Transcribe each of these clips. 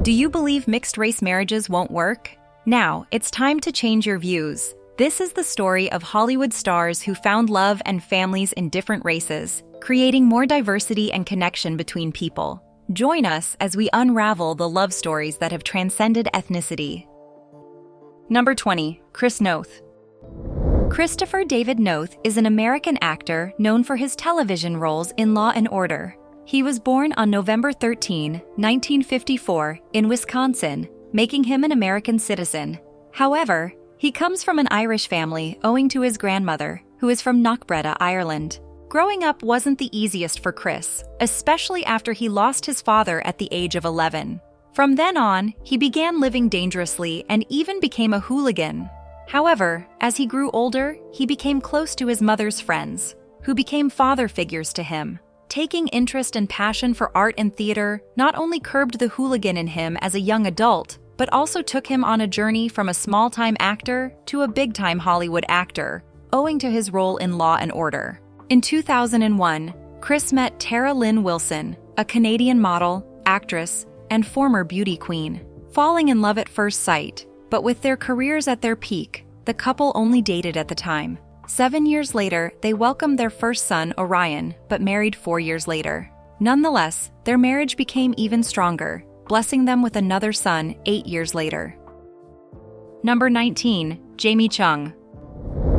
Do you believe mixed-race marriages won't work? Now, it's time to change your views. This is the story of Hollywood stars who found love and families in different races, creating more diversity and connection between people. Join us as we unravel the love stories that have transcended ethnicity. Number 20. Chris Noth. Christopher David Noth is an American actor known for his television roles in Law & Order. He was born on November 13, 1954, in Wisconsin, making him an American citizen. However, he comes from an Irish family owing to his grandmother, who is from Knockbreda, Ireland. Growing up wasn't the easiest for Chris, especially after he lost his father at the age of 11. From then on, he began living dangerously and even became a hooligan. However, as he grew older, he became close to his mother's friends, who became father figures to him. Taking interest and passion for art and theater not only curbed the hooligan in him as a young adult, but also took him on a journey from a small-time actor to a big-time Hollywood actor, owing to his role in Law & Order. In 2001, Chris met Tara Lynn Wilson, a Canadian model, actress, and former beauty queen. Falling in love at first sight, but with their careers at their peak, the couple only dated at the time. 7 years later, they welcomed their first son, Orion, but married 4 years later. Nonetheless, their marriage became even stronger, blessing them with another son 8 years later. Number 19. Jamie Chung.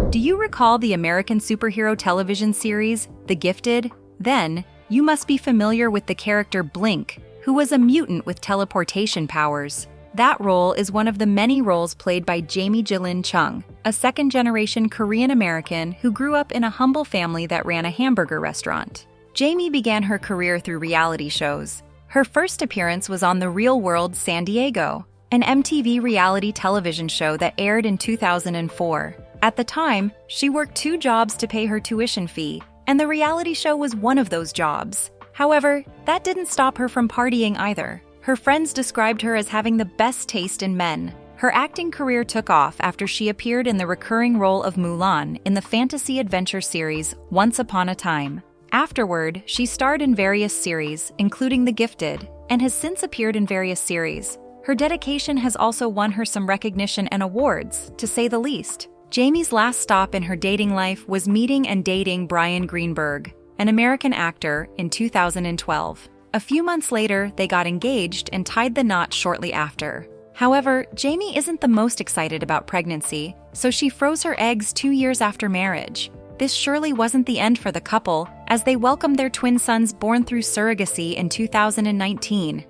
Do you recall the American superhero television series, The Gifted? Then, you must be familiar with the character Blink, who was a mutant with teleportation powers. That role is one of the many roles played by Jamie Jilin Chung, a second-generation Korean-American who grew up in a humble family that ran a hamburger restaurant. Jamie began her career through reality shows. Her first appearance was on The Real World San Diego, an MTV reality television show that aired in 2004. At the time, she worked 2 jobs to pay her tuition fee, and the reality show was one of those jobs. However, that didn't stop her from partying either. Her friends described her as having the best taste in men. Her acting career took off after she appeared in the recurring role of Mulan in the fantasy adventure series Once Upon a Time. Afterward, she starred in various series, including The Gifted, and has since appeared in various series. Her dedication has also won her some recognition and awards, to say the least. Jamie's last stop in her dating life was meeting and dating Brian Greenberg, an American actor, in 2012. A few months later, they got engaged and tied the knot shortly after. However, Jamie isn't the most excited about pregnancy, so she froze her eggs 2 years after marriage. This surely wasn't the end for the couple, as they welcomed their twin sons born through surrogacy in 2019.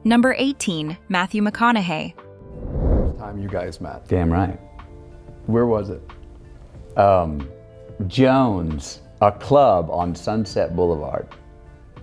Number 18. Matthew McConaughey. Time you guys met. Damn right. Where was it? Jones, a club on Sunset Boulevard.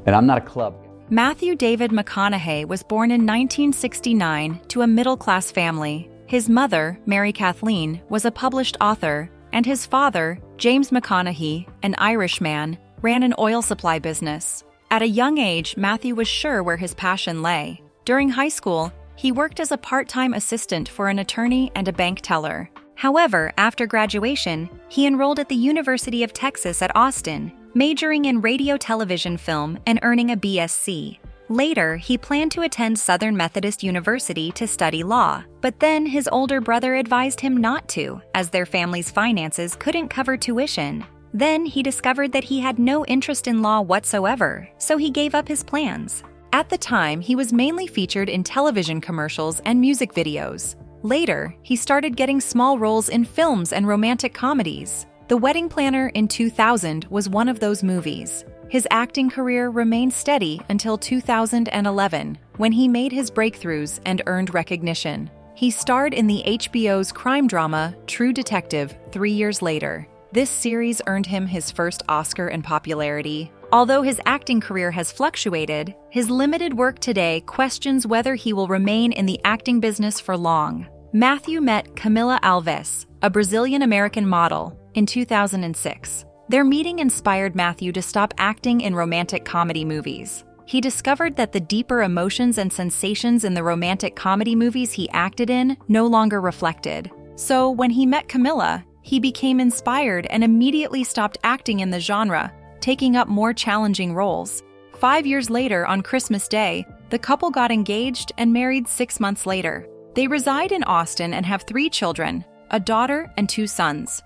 And I'm not a club. Matthew David McConaughey was born in 1969 to a middle-class family. His mother, Mary Kathleen, was a published author, and his father, James McConaughey, an Irishman, ran an oil supply business. At a young age, Matthew was sure where his passion lay. During high school, he worked as a part-time assistant for an attorney and a bank teller. However, after graduation, he enrolled at the University of Texas at Austin, majoring in radio, television, film, and earning a BSc. Later, he planned to attend Southern Methodist University to study law, but then his older brother advised him not to, as their family's finances couldn't cover tuition. Then he discovered that he had no interest in law whatsoever, so he gave up his plans. At the time, he was mainly featured in television commercials and music videos. Later, he started getting small roles in films and romantic comedies. The Wedding Planner in 2000 was one of those movies. His acting career remained steady until 2011, when he made his breakthroughs and earned recognition. He starred in the HBO's crime drama True Detective 3 years later. This series earned him his first Oscar in popularity. Although his acting career has fluctuated, his limited work today questions whether he will remain in the acting business for long. Matthew met Camila Alves, a Brazilian-American model, in 2006. Their meeting inspired Matthew to stop acting in romantic comedy movies. He discovered that the deeper emotions and sensations in the romantic comedy movies he acted in no longer reflected. So when he met Camila, he became inspired and immediately stopped acting in the genre, taking up more challenging roles. 5 years later, on Christmas Day, the couple got engaged and married 6 months later. They reside in Austin and have 3 children, a daughter and 2 sons.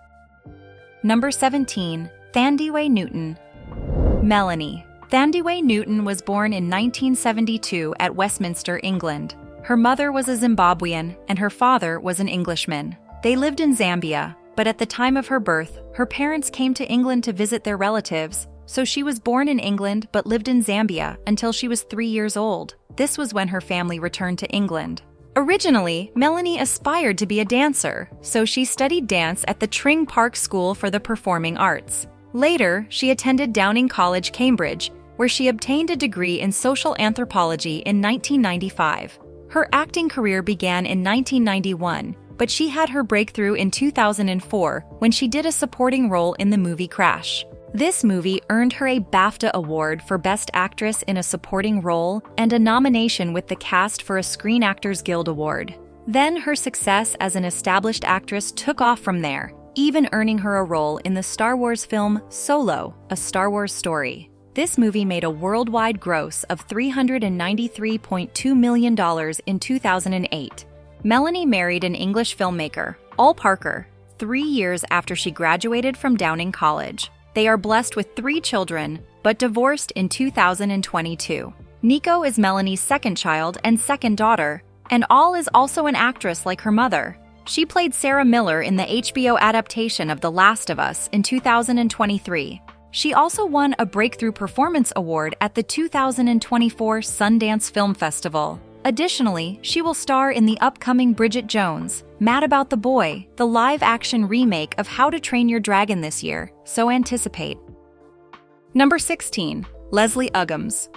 Number 17. Thandiwe Newton. Melanie. Thandiwe Newton was born in 1972 at Westminster, England. Her mother was a Zimbabwean and her father was an Englishman. They lived in Zambia, but at the time of her birth, her parents came to England to visit their relatives, so she was born in England but lived in Zambia until she was 3 years old. This was when her family returned to England. Originally, Melanie aspired to be a dancer, so she studied dance at the Tring Park School for the Performing Arts. Later, she attended Downing College, Cambridge, where she obtained a degree in social anthropology in 1995. Her acting career began in 1991, but she had her breakthrough in 2004 when she did a supporting role in the movie Crash. This movie earned her a BAFTA Award for Best Actress in a Supporting Role and a nomination with the cast for a Screen Actors Guild Award. Then her success as an established actress took off from there, even earning her a role in the Star Wars film Solo, A Star Wars Story. This movie made a worldwide gross of $393.2 million in 2008. Melanie married an English filmmaker, Al Parker, 3 years after she graduated from Downing College. They are blessed with 3 children, but divorced in 2022. Nico is Melanie's second child and second daughter, and Al is also an actress like her mother. She played Sarah Miller in the HBO adaptation of The Last of Us in 2023. She also won a Breakthrough Performance Award at the 2024 Sundance Film Festival. Additionally, she will star in the upcoming Bridget Jones' Mad About the Boy, the live-action remake of How to Train Your Dragon this year, so anticipate. Number 16. Leslie Uggams.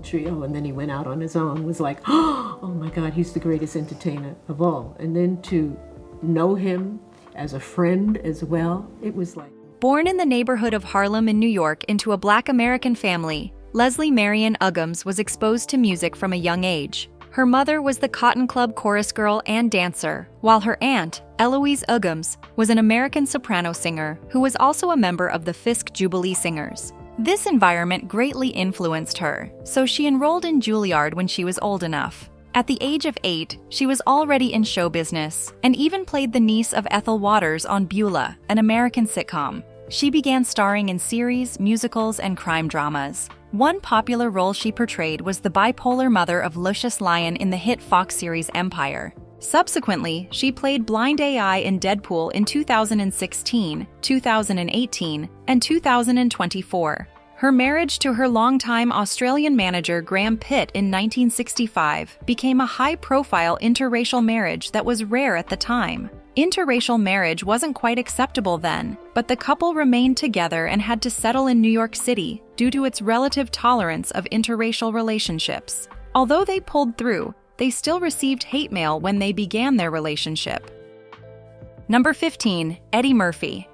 Trio, and then he went out on his own, was like, oh my God, he's the greatest entertainer of all. And then to know him as a friend as well, it was like... Born in the neighborhood of Harlem in New York into a Black American family, Leslie Marian Uggams was exposed to music from a young age. Her mother was the Cotton Club chorus girl and dancer, while her aunt, Eloise Uggams, was an American soprano singer who was also a member of the Fisk Jubilee Singers. This environment greatly influenced her, so she enrolled in Juilliard when she was old enough. At the age of 8, she was already in show business and even played the niece of Ethel Waters on Beulah, an American sitcom. She began starring in series, musicals, and crime dramas. One popular role she portrayed was the bipolar mother of Lucius Lyon in the hit Fox series Empire. Subsequently, she played Blind AI in Deadpool in 2016, 2018, and 2024. Her marriage to her longtime Australian manager Graham Pitt in 1965 became a high-profile interracial marriage that was rare at the time. Interracial marriage wasn't quite acceptable then, but the couple remained together and had to settle in New York City due to its relative tolerance of interracial relationships. Although they pulled through, they still received hate mail when they began their relationship. Number 15. Eddie Murphy.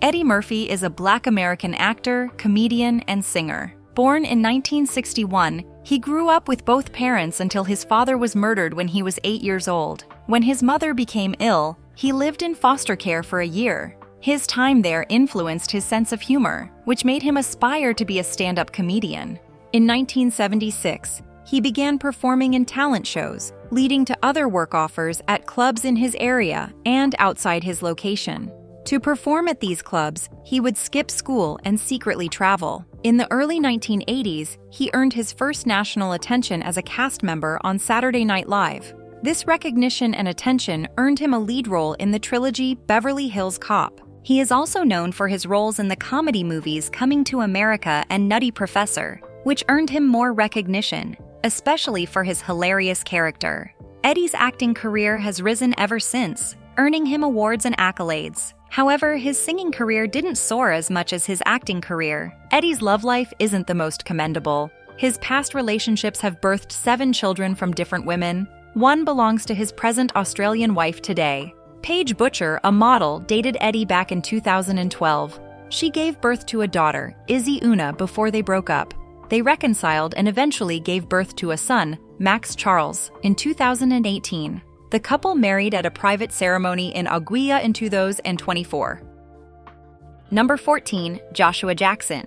Eddie Murphy is a Black American actor, comedian, and singer. Born in 1961, he grew up with both parents until his father was murdered when he was 8 years old. When his mother became ill, he lived in foster care for a year. His time there influenced his sense of humor, which made him aspire to be a stand-up comedian. In 1976, he began performing in talent shows, leading to other work offers at clubs in his area and outside his location. To perform at these clubs, he would skip school and secretly travel. In the early 1980s, he earned his first national attention as a cast member on Saturday Night Live. This recognition and attention earned him a lead role in the trilogy Beverly Hills Cop. He is also known for his roles in the comedy movies Coming to America and Nutty Professor, which earned him more recognition, especially for his hilarious character. Eddie's acting career has risen ever since, earning him awards and accolades. However, his singing career didn't soar as much as his acting career. Eddie's love life isn't the most commendable. His past relationships have birthed 7 children from different women. One belongs to his present Australian wife today. Paige Butcher, a model, dated Eddie back in 2012. She gave birth to a daughter, Izzy Una, before they broke up. They reconciled and eventually gave birth to a son, Max Charles, in 2018. The couple married at a private ceremony in Aguilla in 2024. Number 14, Joshua Jackson.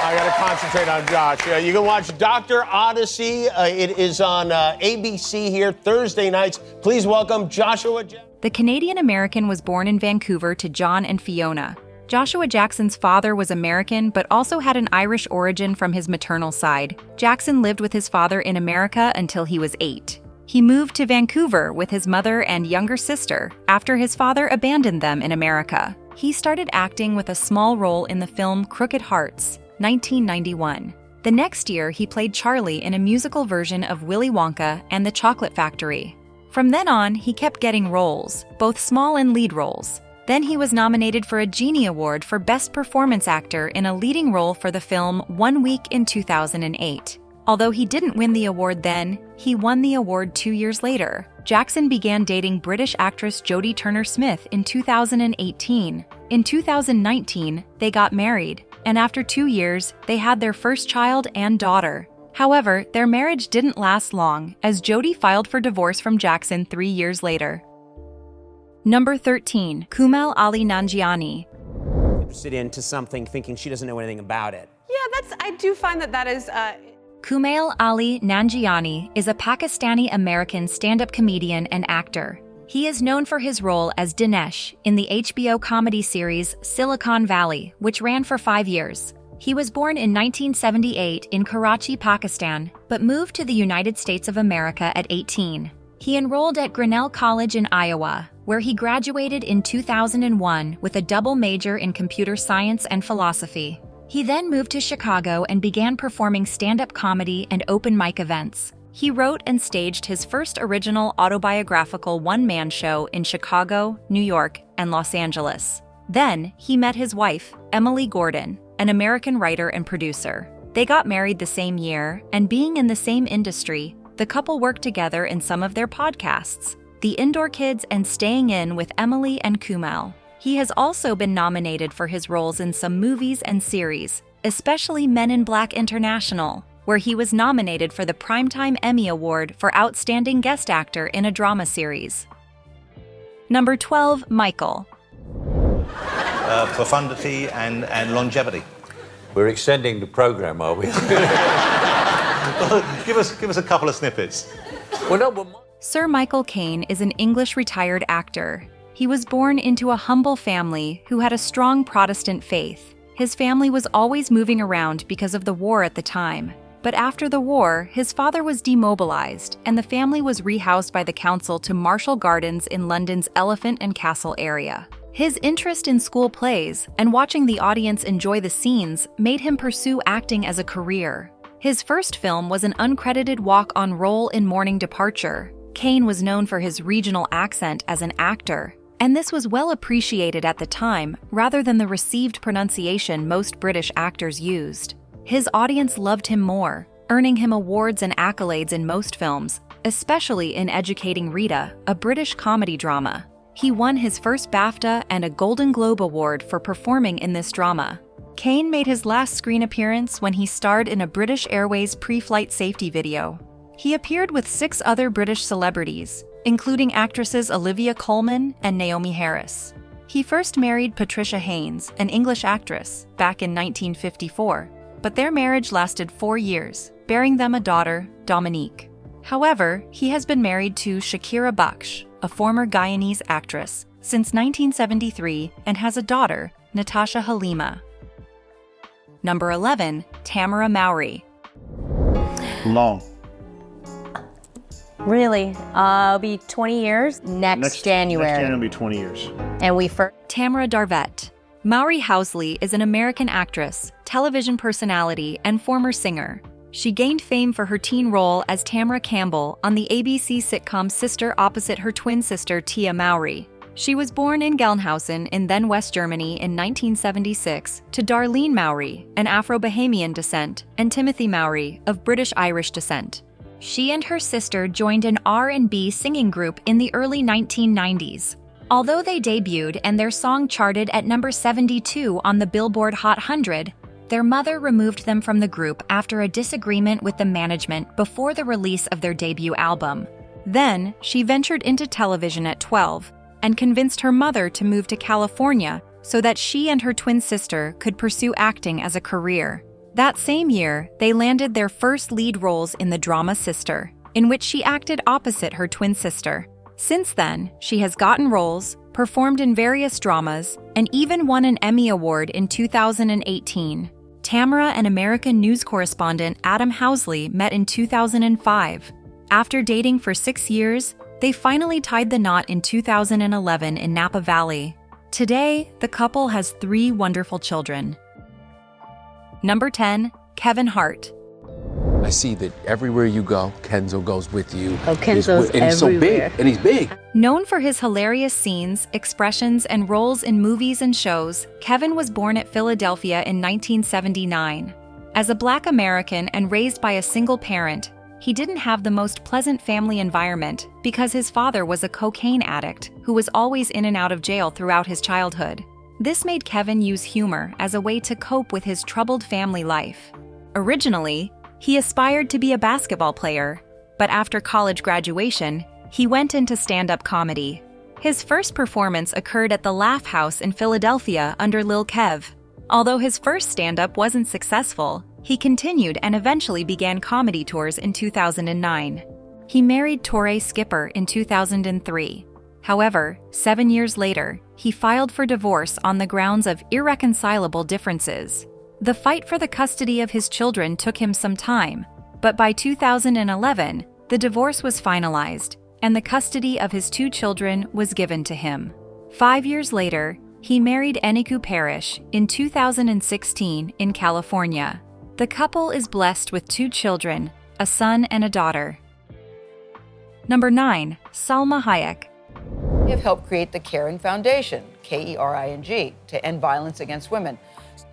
I got to concentrate on Josh. You can watch Dr. Odyssey. It is on ABC here Thursday nights. Please welcome Joshua Jackson. The Canadian-American was born in Vancouver to John and Fiona. Joshua Jackson's father was American but also had an Irish origin from his maternal side. Jackson lived with his father in America until he was 8. He moved to Vancouver with his mother and younger sister after his father abandoned them in America. He started acting with a small role in the film Crooked Hearts, 1991. The next year, he played Charlie in a musical version of Willy Wonka and the Chocolate Factory. From then on, he kept getting roles, both small and lead roles. Then he was nominated for a Genie Award for Best Performance Actor in a leading role for the film 1 Week in 2008. Although he didn't win the award then, he won the award 2 years later. Jackson began dating British actress Jodie Turner-Smith in 2018. In 2019, they got married, and after 2 years, they had their first child and daughter. However, their marriage didn't last long, as Jodie filed for divorce from Jackson 3 years later. Number 13, Kumail Ali Nanjiani. Interested into something thinking she doesn't know anything about it. Yeah, I do find that is... Kumail Ali Nanjiani is a Pakistani-American stand-up comedian and actor. He is known for his role as Dinesh in the HBO comedy series Silicon Valley, which ran for 5 years. He was born in 1978 in Karachi, Pakistan, but moved to the United States of America at 18. He enrolled at Grinnell College in Iowa, where he graduated in 2001 with a double major in computer science and philosophy. He then moved to Chicago and began performing stand-up comedy and open mic events. He wrote and staged his first original autobiographical one-man show in Chicago, New York, and Los Angeles. Then, he met his wife, Emily Gordon, an American writer and producer. They got married the same year, and being in the same industry, the couple worked together in some of their podcasts, The Indoor Kids and Staying In with Emily and Kumail. He has also been nominated for his roles in some movies and series, especially Men in Black International, where he was nominated for the Primetime Emmy Award for Outstanding Guest Actor in a Drama Series. Number 12, Michael. Profundity and longevity. We're extending the program, are we? Give us a couple of snippets. Sir Michael Caine is an English retired actor. He was born into a humble family who had a strong Protestant faith. His family was always moving around because of the war at the time. But after the war, his father was demobilized, and the family was rehoused by the council to Marshall Gardens in London's Elephant and Castle area. His interest in school plays and watching the audience enjoy the scenes made him pursue acting as a career. His first film was an uncredited walk-on role in Morning Departure. Caine was known for his regional accent as an actor, and this was well appreciated at the time rather than the received pronunciation most British actors used. His audience loved him more, earning him awards and accolades in most films, especially in Educating Rita, a British comedy drama. He won his first BAFTA and a Golden Globe Award for performing in this drama. Caine made his last screen appearance when he starred in a British Airways pre-flight safety video. He appeared with 6 other British celebrities, including actresses Olivia Colman and Naomi Harris. He first married Patricia Haynes, an English actress, back in 1954, but their marriage lasted 4 years, bearing them a daughter, Dominique. However, he has been married to Shakira Baksh, a former Guyanese actress, since 1973 and has a daughter, Natasha Halima. Number 11, Tamara Mowry. Long. Really? It'll be 20 years next January. Next January will be 20 years. And we first... Tamara Darvett. Mowry Housley is an American actress, television personality, and former singer. She gained fame for her teen role as Tamara Campbell on the ABC sitcom Sister opposite her twin sister Tia Mowry. She was born in Gelnhausen in then West Germany in 1976 to Darlene Mowry, an Afro-Bahamian descent, and Timothy Mowry, of British-Irish descent. She and her sister joined an R&B singing group in the early 1990s. Although they debuted and their song charted at number 72 on the Billboard Hot 100, Their mother removed them from the group after a disagreement with the management before the release of their debut album. Then, she ventured into television at 12 and convinced her mother to move to California so that she and her twin sister could pursue acting as a career. That same year, they landed their first lead roles in the drama Sister, in which she acted opposite her twin sister. Since then, she has gotten roles, performed in various dramas, and even won an Emmy Award in 2018. Tamara and American news correspondent Adam Housley met in 2005. After dating for 6 years, they finally tied the knot in 2011 in Napa Valley. Today, the couple has 3 wonderful children. Number 10, Kevin Hart. I see that everywhere you go, Kenzo goes with you. Oh, Kenzo's and he's so big, everywhere. and he's big. Known for his hilarious scenes, expressions, and roles in movies and shows, Kevin was born at Philadelphia in 1979. As a Black American and raised by a single parent, he didn't have the most pleasant family environment because his father was a cocaine addict who was always in and out of jail throughout his childhood. This made Kevin use humor as a way to cope with his troubled family life. Originally, he aspired to be a basketball player, but after college graduation, he went into stand-up comedy. His first performance occurred at the Laugh House in Philadelphia under Lil Kev. Although his first stand-up wasn't successful, he continued and eventually began comedy tours in 2009. He married Torrey Skipper in 2003. However, 7 years later, he filed for divorce on the grounds of irreconcilable differences. The fight for the custody of his children took him some time, but by 2011, the divorce was finalized, and the custody of his 2 children was given to him. 5 years later, he married Eniku Parrish in 2016 in California. The couple is blessed with 2 children, a son and a daughter. Number 9, Salma Hayek. We have helped create the Caring Foundation, KERING, to end violence against women.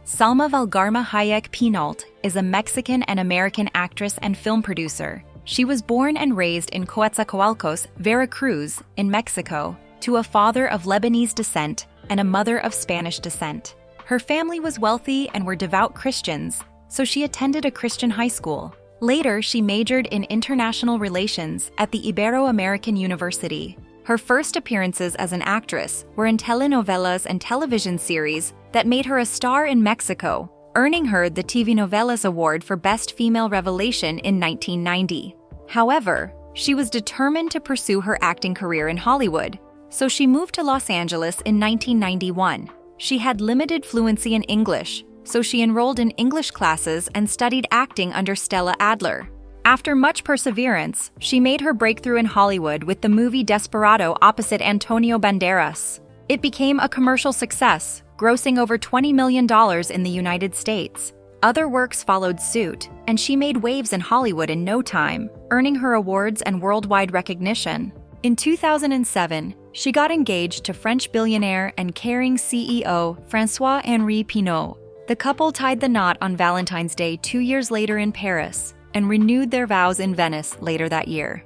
Salma Valgarma Hayek Pinault is a Mexican and American actress and film producer. She was born and raised in Coatzacoalcos, Veracruz, in Mexico, to a father of Lebanese descent and a mother of Spanish descent. Her family was wealthy and were devout Christians, so she attended a Christian high school. Later, she majored in international relations at the Ibero-American University. Her first appearances as an actress were in telenovelas and television series that made her a star in Mexico, earning her the TV Novelas Award for Best Female Revelation in 1990. However, she was determined to pursue her acting career in Hollywood, so she moved to Los Angeles in 1991. She had limited fluency in English, so she enrolled in English classes and studied acting under Stella Adler. After much perseverance, she made her breakthrough in Hollywood with the movie Desperado opposite Antonio Banderas. It became a commercial success, grossing over $20 million in the United States. Other works followed suit, and she made waves in Hollywood in no time, earning her awards and worldwide recognition. In 2007, she got engaged to French billionaire and caring CEO François-Henri Pinault. The couple tied the knot on Valentine's Day 2 years later in Paris, and renewed their vows in Venice later that year.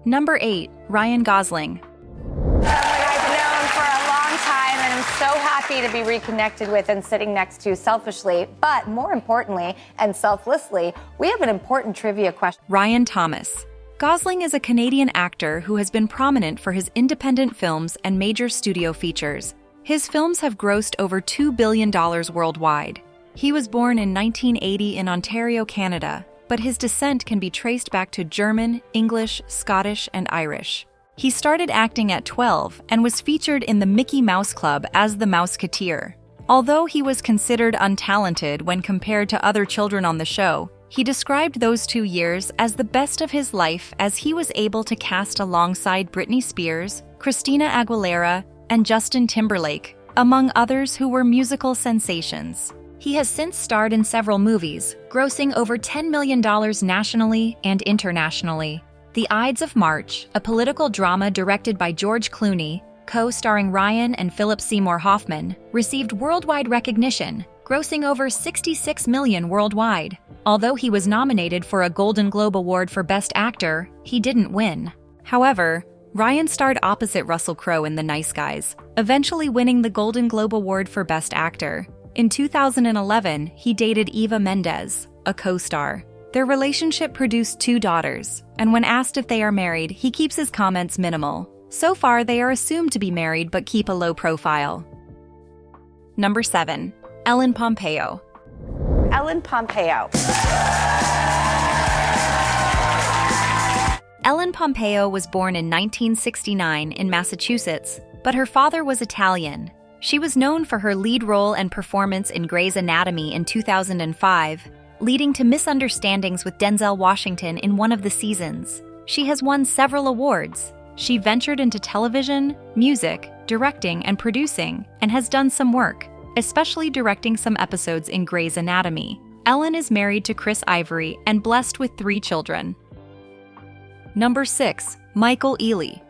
Number 8, Ryan Gosling. I've known for a long time, and I'm so happy to be reconnected with and sitting next to selfishly, but more importantly and selflessly, we have an important trivia question. Ryan Thomas. Gosling is a Canadian actor who has been prominent for his independent films and major studio features. His films have grossed over $2 billion worldwide. He was born in 1980 in Ontario, Canada, but his descent can be traced back to German, English, Scottish, and Irish. He started acting at 12 and was featured in the Mickey Mouse Club as the Mouseketeer. Although he was considered untalented when compared to other children on the show, he described those 2 years as the best of his life as he was able to cast alongside Britney Spears, Christina Aguilera, and Justin Timberlake, among others who were musical sensations. He has since starred in several movies, grossing over $10 million nationally and internationally. The Ides of March, a political drama directed by George Clooney, co-starring Ryan and Philip Seymour Hoffman, received worldwide recognition, grossing over $66 million worldwide. Although he was nominated for a Golden Globe Award for Best Actor, he didn't win. However, Ryan starred opposite Russell Crowe in The Nice Guys, eventually winning the Golden Globe Award for Best Actor. In 2011, he dated Eva Mendes, a co-star. Their relationship produced 2 daughters, and when asked if they are married, he keeps his comments minimal. So far, they are assumed to be married but keep a low profile. Number 7. Ellen Pompeo. Ellen Pompeo. Ellen Pompeo was born in 1969 in Massachusetts, but her father was Italian. She was known for her lead role and performance in Grey's Anatomy in 2005, leading to misunderstandings with Denzel Washington in one of the seasons. She has won several awards. She ventured into television, music, directing, and producing, and has done some work, especially directing some episodes in Grey's Anatomy. Ellen is married to Chris Ivory and blessed with 3 children. Number 6. Michael Ealy.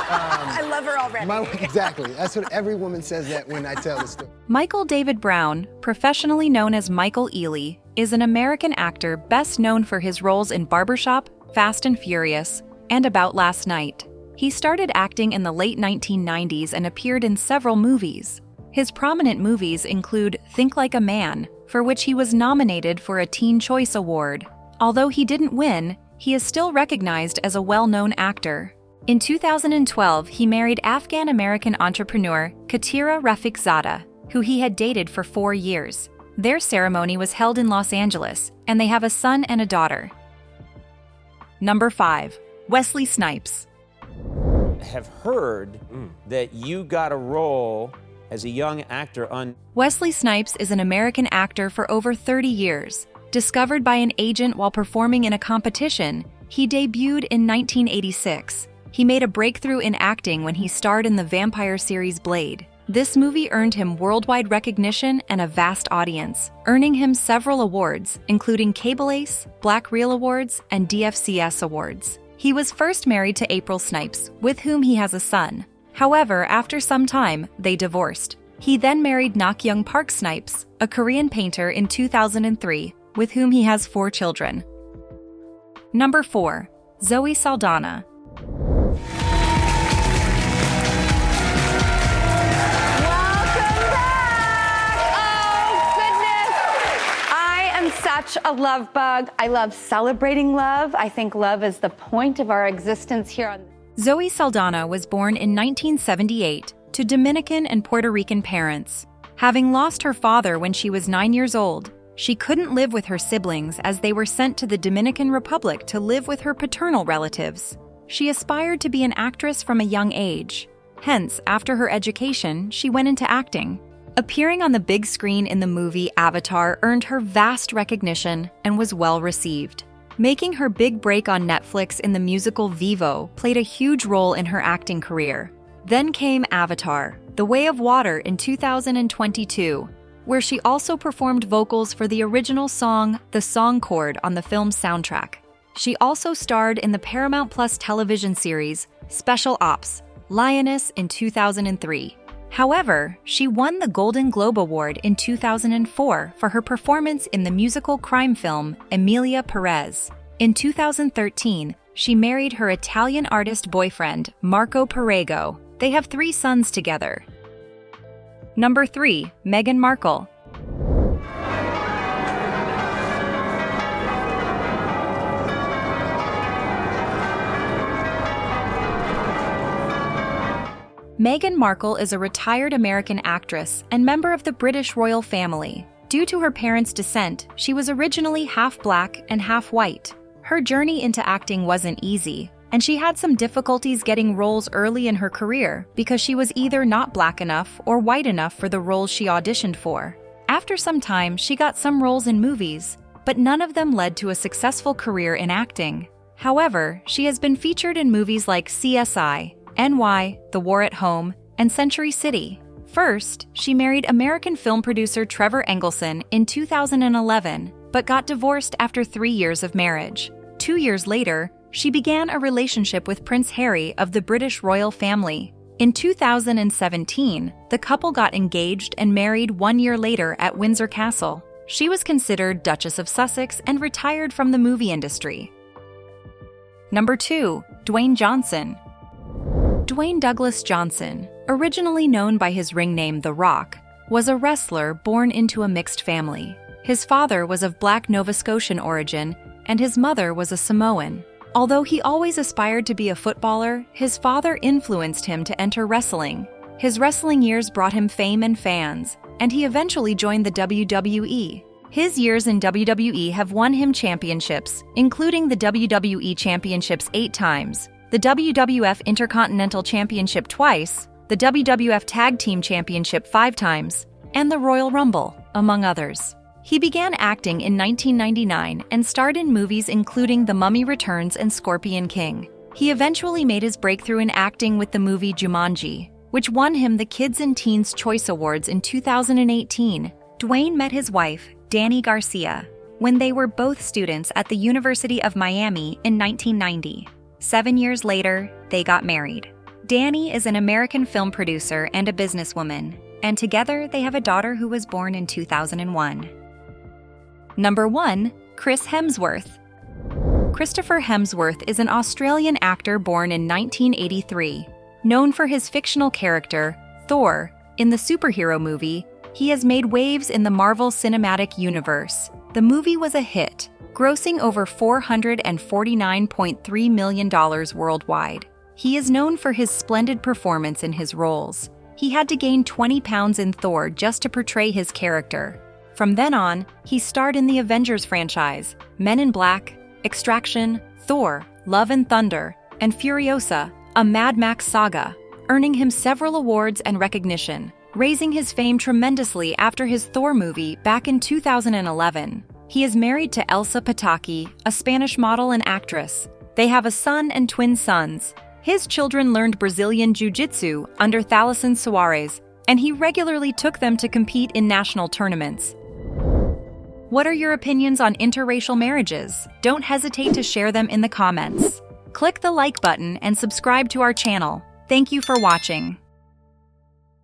I love her already. Exactly. That's what every woman says that when I tell the story. Michael David Brown, professionally known as Michael Ealy, is an American actor best known for his roles in Barbershop, Fast and Furious, and About Last Night. He started acting in the late 1990s and appeared in several movies. His prominent movies include Think Like a Man, for which he was nominated for a Teen Choice Award. Although he didn't win, he is still recognized as a well-known actor. In 2012, he married Afghan-American entrepreneur Katira Rafiqzada, who he had dated for 4 years. Their ceremony was held in Los Angeles, and they have a son and a daughter. Number 5. Wesley Snipes. Have heard that you got a role as a young actor on... Wesley Snipes is an American actor for over 30 years. Discovered by an agent while performing in a competition, he debuted in 1986. He made a breakthrough in acting when he starred in the vampire series Blade. This movie earned him worldwide recognition and a vast audience, earning him several awards, including Cable Ace, Black Reel Awards, and DFCS Awards. He was first married to April Snipes, with whom he has a son. However, after some time, they divorced. He then married Nak-young Park Snipes, a Korean painter, in 2003, with whom he has 4 children. Number 4. Zoe Saldana. Such a love bug. I love celebrating love. I think love is the point of our existence here on... Zoe Saldana was born in 1978 to Dominican and Puerto Rican parents. Having lost her father when she was 9 years old, she couldn't live with her siblings as they were sent to the Dominican Republic to live with her paternal relatives. She aspired to be an actress from a young age. Hence, after her education, she went into acting. Appearing on the big screen in the movie Avatar earned her vast recognition and was well received. Making her big break on Netflix in the musical Vivo played a huge role in her acting career. Then came Avatar: The Way of Water in 2022, where she also performed vocals for the original song The Song Chord on the film's soundtrack. She also starred in the Paramount Plus television series Special Ops: Lioness in 2003. However, she won the Golden Globe Award in 2004 for her performance in the musical crime film Emilia Perez. In 2013, she married her Italian artist boyfriend, Marco Perego. They have 3 sons together. Number 3. Meghan Markle. Meghan Markle is a retired American actress and member of the British royal family. Due to her parents' descent, she was originally half black and half white. Her journey into acting wasn't easy, and she had some difficulties getting roles early in her career because she was either not black enough or white enough for the roles she auditioned for. After some time, she got some roles in movies, but none of them led to a successful career in acting. However, she has been featured in movies like CSI, NY, The War at Home, and Century City. First, she married American film producer Trevor Engelson in 2011, but got divorced after 3 years of marriage. 2 years later, she began a relationship with Prince Harry of the British royal family. In 2017, the couple got engaged and married 1 year later at Windsor Castle. She was considered Duchess of Sussex and retired from the movie industry. Number 2. Dwayne Johnson. Dwayne Douglas Johnson, originally known by his ring name The Rock, was a wrestler born into a mixed family. His father was of Black Nova Scotian origin, and his mother was a Samoan. Although he always aspired to be a footballer, his father influenced him to enter wrestling. His wrestling years brought him fame and fans, and he eventually joined the WWE. His years in WWE have won him championships, including the WWE Championships 8 times, the WWF Intercontinental Championship twice, the WWF Tag Team Championship 5 times, and the Royal Rumble, among others. He began acting in 1999 and starred in movies including The Mummy Returns and Scorpion King. He eventually made his breakthrough in acting with the movie Jumanji, which won him the Kids and Teens Choice Awards in 2018. Dwayne met his wife, Dani Garcia, when they were both students at the University of Miami in 1990. 7 years later, they got married. Dani is an American film producer and a businesswoman, and together they have a daughter who was born in 2001. Number 1. Chris Hemsworth. Christopher Hemsworth is an Australian actor born in 1983. Known for his fictional character, Thor, in the superhero movie, he has made waves in the Marvel Cinematic Universe. The movie was a hit, grossing over $449.3 million worldwide. He is known for his splendid performance in his roles. He had to gain 20 pounds in Thor just to portray his character. From then on, he starred in the Avengers franchise, Men in Black, Extraction, Thor, Love and Thunder, and Furiosa, a Mad Max saga, earning him several awards and recognition, raising his fame tremendously after his Thor movie back in 2011. He is married to Elsa Pataki, a Spanish model and actress. They have a son and twin sons. His children learned Brazilian Jiu-Jitsu under Thaleson Soares, and he regularly took them to compete in national tournaments. What are your opinions on interracial marriages? Don't hesitate to share them in the comments. Click the like button and subscribe to our channel. Thank you for watching.